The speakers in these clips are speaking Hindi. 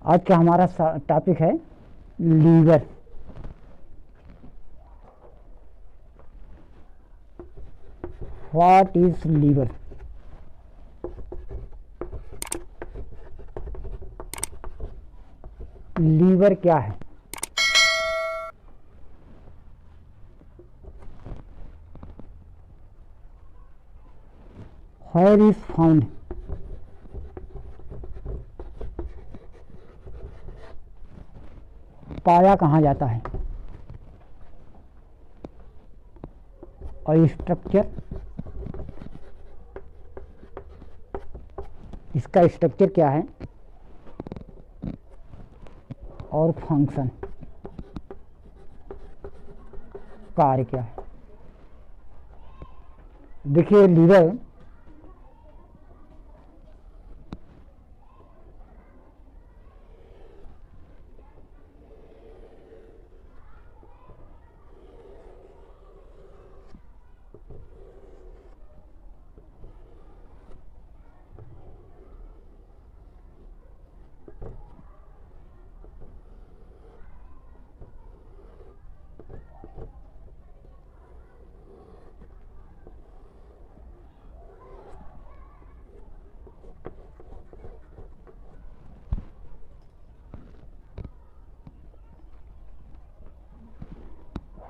आज का हमारा टॉपिक है liver. What is liver? Liver क्या है? Where is found? पाया कहाँ जाता है? और स्ट्रक्चर, इसका स्ट्रक्चर क्या है? और फंक्शन, कार्य क्या है? देखिए, liver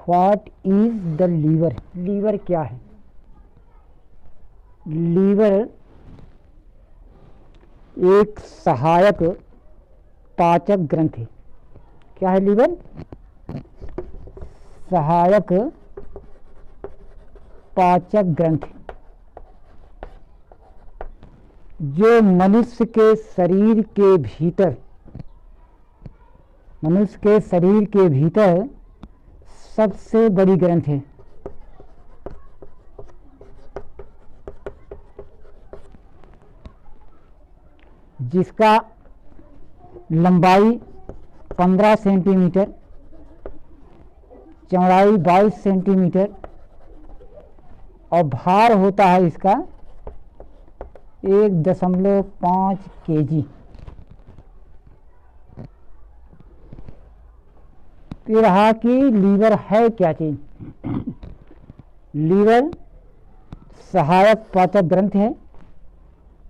what is the liver? Liver क्या है? लीवर एक सहायक पाचक ग्रंथि। क्या है लीवर? सहायक पाचक ग्रंथि, जो मनुष्य के शरीर के भीतर सबसे बड़ी ग्रंथि है। जिसका लंबाई 15 सेंटीमीटर, चौड़ाई 22 सेंटीमीटर और भार होता है इसका 1.5 kg। तो रहा कि लीवर है क्या चीज? लीवर सहायक पाचक ग्रंथि है,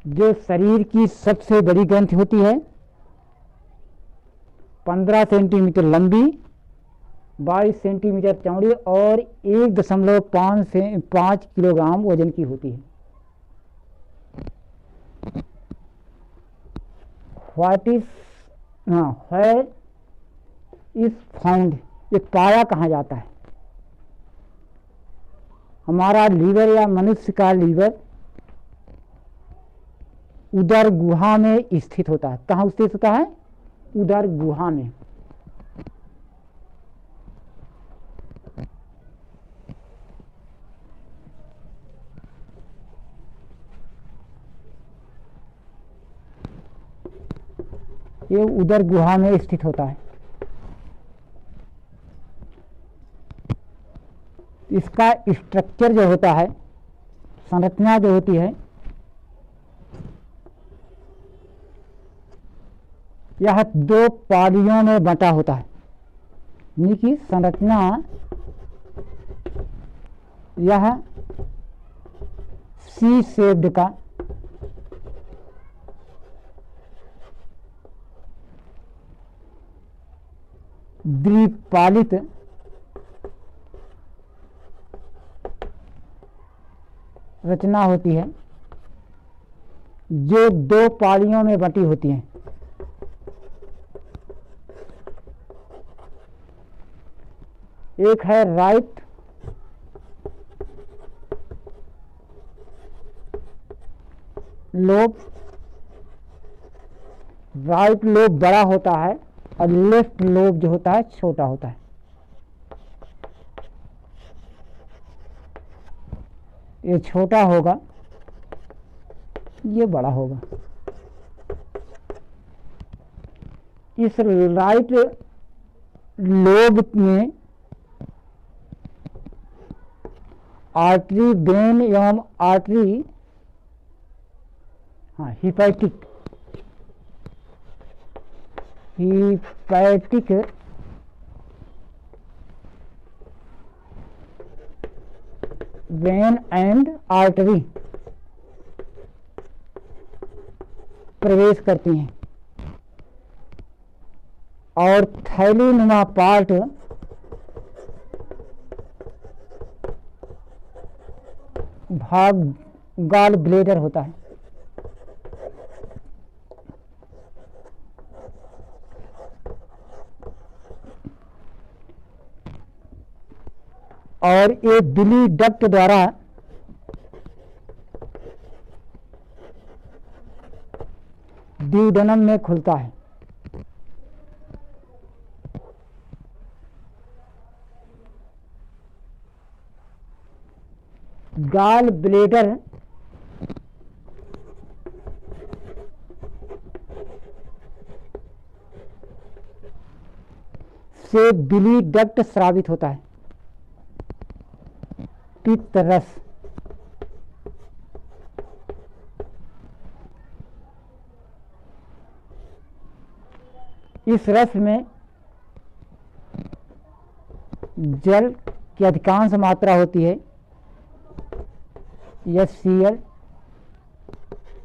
जो शरीर की सबसे बड़ी ग्रंथि होती है। 15 सेंटीमीटर लंबी, 22 सेंटीमीटर चौड़ी और 1.5 किलोग्राम वजन की होती है। वेयर इज फाउंड, ये पाया कहाँ जाता है? हमारा लीवर या मनुष्य का लीवर उदर गुहा में स्थित होता है। कहाँ स्थित होता है? उदर गुहा में। ये उदर गुहा में स्थित होता है। इसका स्ट्रक्चर जो होता है, संरचना जो होती है, यह 2 पालियों में बंटा होता है। यानी कि संरचना यह सी शेप्ड का द्विपालित रचना होती है, जो 2 पालियों में बंटी होती है। एक है राइट लोब। राइट लोब बड़ा होता है और लेफ्ट लोब जो होता है छोटा होता है। ये छोटा होगा, ये बड़ा होगा। इस राइट लोब में आर्टरी, वेन एवं artery, hepatic hepatic vein and artery प्रवेश करती हैं और थैलीनुमा पार्ट भाग गॉल ब्लेडर होता है। और ये बिली डक्ट द्वारा ड्यूडेनम में खुलता है। गॉल ब्लेडर से बिली डक्ट स्रावित होता है। पित्त रस इस रस में जल की अधिकांश मात्रा होती है, HCl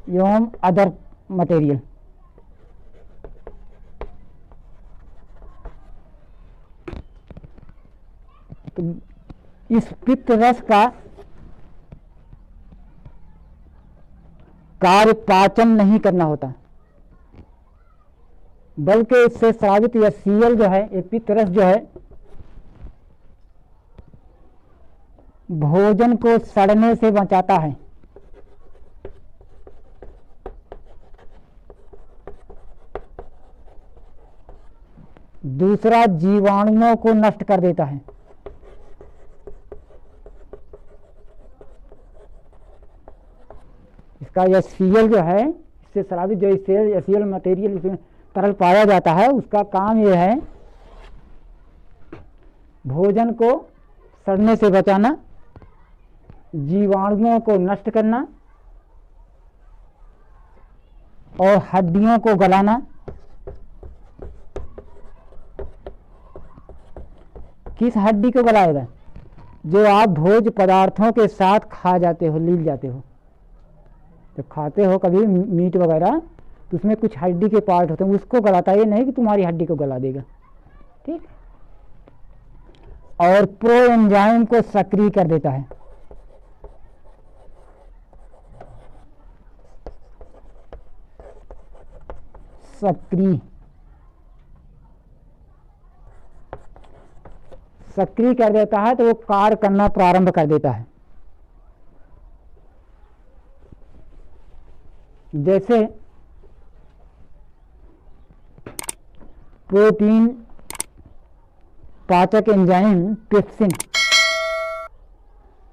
एवं अदर मटेरियल। तो इस पित्त रस का कार्य पाचन नहीं करना होता, बल्कि इससे स्रावित HCl जो है, ये पित्त रस जो है, भोजन को सड़ने से बचाता है। दूसरा, जीवाणुओं को नष्ट कर देता है। इसका HCl जो है, इससे स्रावित जो HCl मटेरियल इसमें तरल पाया जाता है, उसका काम यह है भोजन को सड़ने से बचाना, जीवाणुओं को नष्ट करना और हड्डियों को गलाना। किस हड्डी को गलाएगा? जो आप भोज्य पदार्थों के साथ खा जाते हो, लील जाते हो, जब खाते हो कभी मीट वगैरह, तो उसमें कुछ हड्डी के पार्ट होते हैं, उसको गलाता है। ये नहीं कि तुम्हारी हड्डी को गला देगा, ठीक। और प्रो एंजाइम को सक्रिय कर देता है। सक्रिय कर देता है तो वो कार्य करना प्रारंभ कर देता है। जैसे प्रोटीन पाचक एंजाइम पेप्सिन,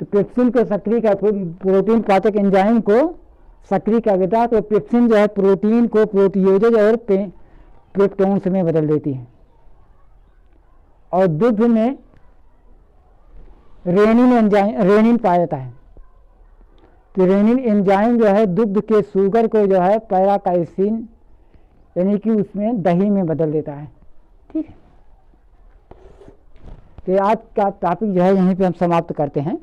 तो पेप्सिन को सक्रिय कर, प्रोटीन पाचक एंजाइम को सक्रिय कर देता है। तो पेप्सिन जो है प्रोटीन को प्रोटीओजेज और पेप्टोन्स में बदल देती है। और दुग्ध में रेनिन पाया जाता है। तो रेनिन एंजाइम जो है दुग्ध के शुगर को जो है पैराकाइसिन यानी कि उसमें दही में बदल देता है, ठीक है। तो आज का टॉपिक जो है यहीं पे हम समाप्त करते हैं।